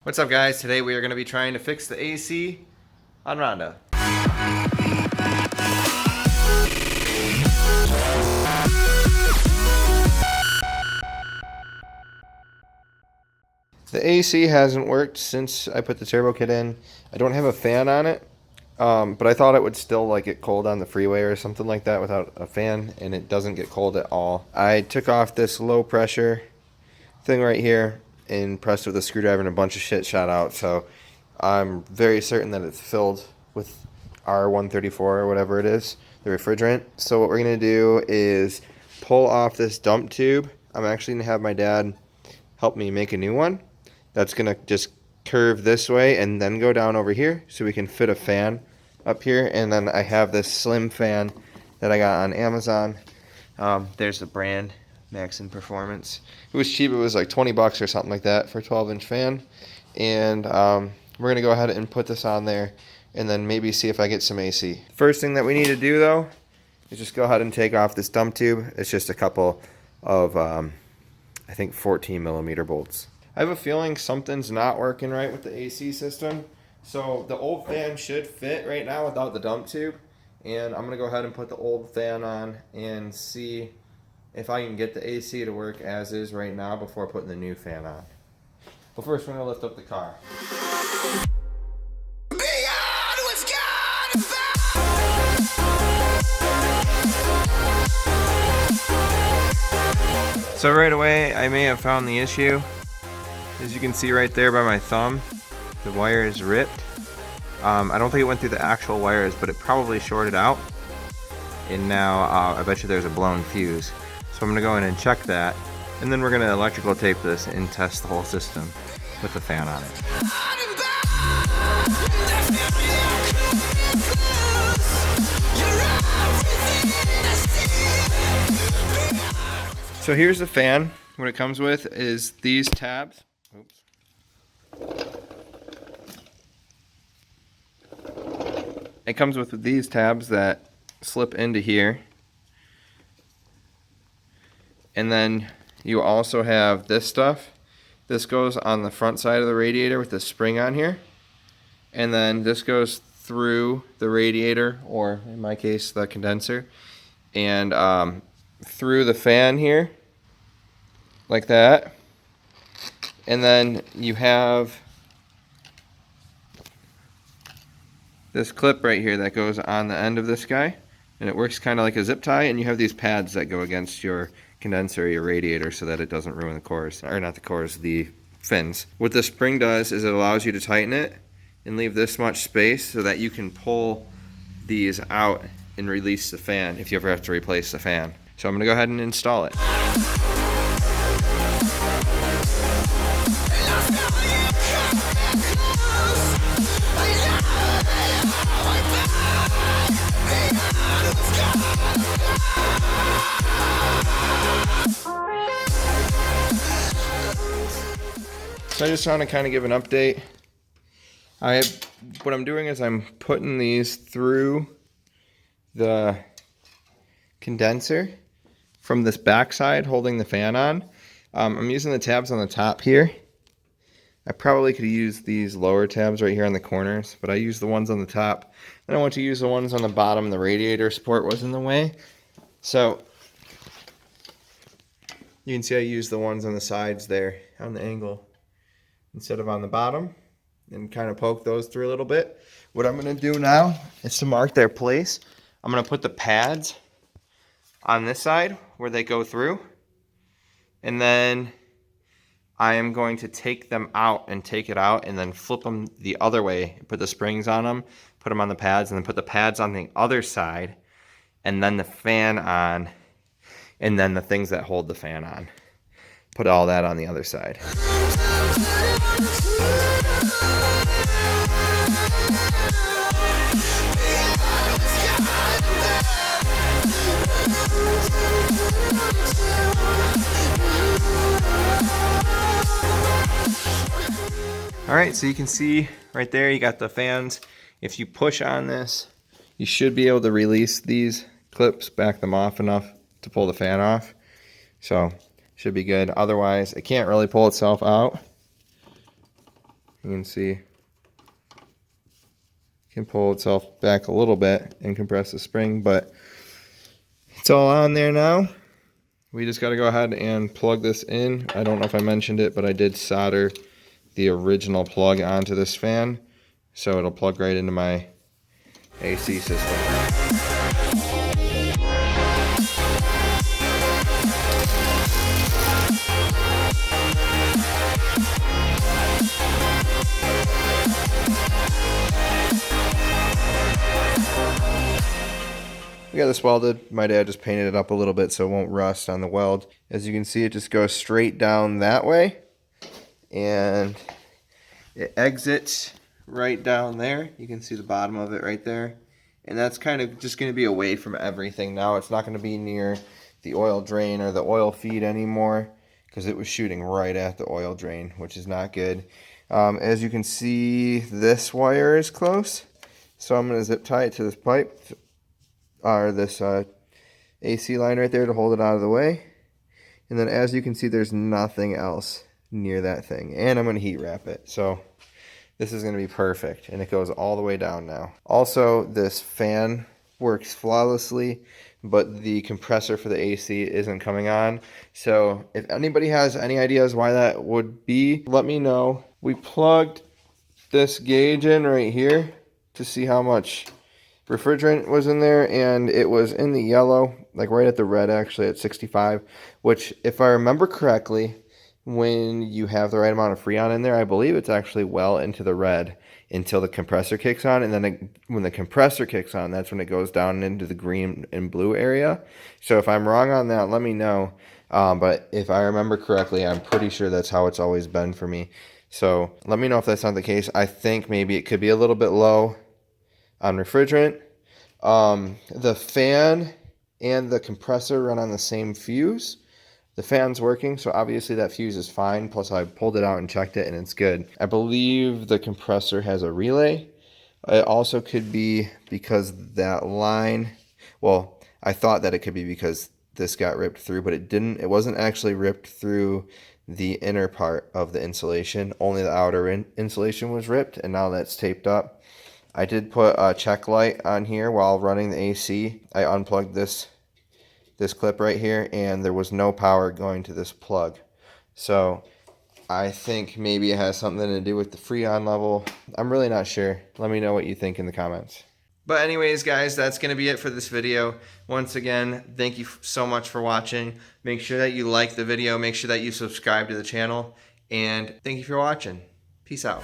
What's up, guys? Today we are going to be trying to fix the AC on Rhonda. The AC hasn't worked since I put the turbo kit in. I don't have a fan on it, but I thought it would still like get cold on the freeway or something like that without a fan, and it doesn't get cold at all. I took off this low pressure thing right here and pressed it with a screwdriver, and a bunch of shit shot out, so I'm very certain that it's filled with R134 or whatever it is, the refrigerant. So what we're going to do is pull off this dump tube. I'm actually going to have my dad help me make a new one. That's going to just curve this way and then go down over here so we can fit a fan up here. And then I have this slim fan that I got on Amazon. There's the brand, Maxon Performance. It was cheap. It was like 20 bucks or something like that for a 12-inch fan. And we're going to go ahead and put this on there and then maybe see if I get some AC. First thing that we need to do, though, is just go ahead and take off this dump tube. It's just a couple of, I think, 14 millimeter bolts. I have a feeling something's not working right with the AC system. So the old fan should fit right now without the dump tube. And I'm going to go ahead and put the old fan on and see if I can get the AC to work as is right now before putting the new fan on. But first, we're going to lift up the car. So right away, I may have found the issue. As you can see right there by my thumb, the wire is ripped. I don't think it went through the actual wires, but it probably shorted out. And now I bet you there's a blown fuse. So I'm going to go in and check that. And then we're going to electrical tape this and test the whole system with the fan on it. So here's the fan. What it comes with is these tabs. Oops. It comes with these tabs that slip into here. And then you also have this stuff. This goes on the front side of the radiator with the spring on here. And then this goes through the radiator, or in my case, the condenser, and through the fan here, like that. And then you have this clip right here that goes on the end of this guy, and it works kind of like a zip tie, and you have these pads that go against your condenser, your radiator, so that it doesn't ruin the cores, or not the cores, the fins. What the spring does is it allows you to tighten it and leave this much space so that you can pull these out and release the fan if you ever have to replace the fan. So I'm going to go ahead and install it. So I just want to kind of give an update. What I'm doing is I'm putting these through the condenser from this back side, holding the fan on. I'm using the tabs on the top here. I probably could use these lower tabs right here on the corners, but I use the ones on the top. Then I want to use the ones on the bottom. The radiator support was in the way. So you can see I use the ones on the sides there on the angle instead of on the bottom, and kind of poke those through a little bit. What I'm going to do now is to mark their place. I'm going to put the pads on this side where they go through, and then I am going to take them out and take it out and then flip them the other way, put the springs on them, put them on the pads, and then put the pads on the other side, and then the fan on, and then the things that hold the fan on. Put all that on the other side. Alright, so you can see right there you got the fans. If you push on this, you should be able to release these clips, back them off enough to pull the fan off. So should be good. Otherwise, it can't really pull itself out. You can see it can pull itself back a little bit and compress the spring, but it's all on there now. We just got to go ahead and plug this in. I don't know if I mentioned it, but I did solder the original plug onto this fan, so it'll plug right into my AC system. We got this welded. My dad just painted it up a little bit so it won't rust on the weld. As you can see, it just goes straight down that way, and it exits right down there. You can see the bottom of it right there, and that's kind of just going to be away from everything now. It's not going to be near the oil drain or the oil feed anymore, because it was shooting right at the oil drain, which is not good. As you can see, this wire is close, so I'm going to zip tie it to this pipe, or this AC line right there, to hold it out of the way. And then as you can see, there's nothing else near that thing, and I'm going to heat wrap it, so this is going to be perfect, and it goes all the way down now. Also, this fan works flawlessly, but the compressor for the AC isn't coming on. So if anybody has any ideas why that would be, let me know. We plugged this gauge in right here to see how much refrigerant was in there, and it was in the yellow, like right at the red actually, at 65, which if I remember correctly, when you have the right amount of Freon in there, I believe it's actually well into the red until the compressor kicks on, and then when the compressor kicks on, that's when it goes down into the green and blue area. So if I'm wrong on that, let me know, but if I remember correctly, I'm pretty sure that's how it's always been for me. So let me know if that's not the case. I think maybe it could be a little bit low on refrigerant. The fan and the compressor run on the same fuse. The fan's working, so obviously that fuse is fine. Plus I pulled it out and checked it, and it's good. I believe the compressor has a relay. It also could be because that line, well, I thought that it could be because this got ripped through, but it didn't. It wasn't actually ripped through the inner part of the insulation. Only the outer insulation was ripped, and now that's taped up. I did put a check light on here while running the AC. I unplugged this clip right here, and there was no power going to this plug. So I think maybe it has something to do with the Freon level. I'm really not sure. Let me know what you think in the comments. But anyways, guys, that's going to be it for this video. Once again, thank you so much for watching. Make sure that you like the video. Make sure that you subscribe to the channel. And thank you for watching. Peace out.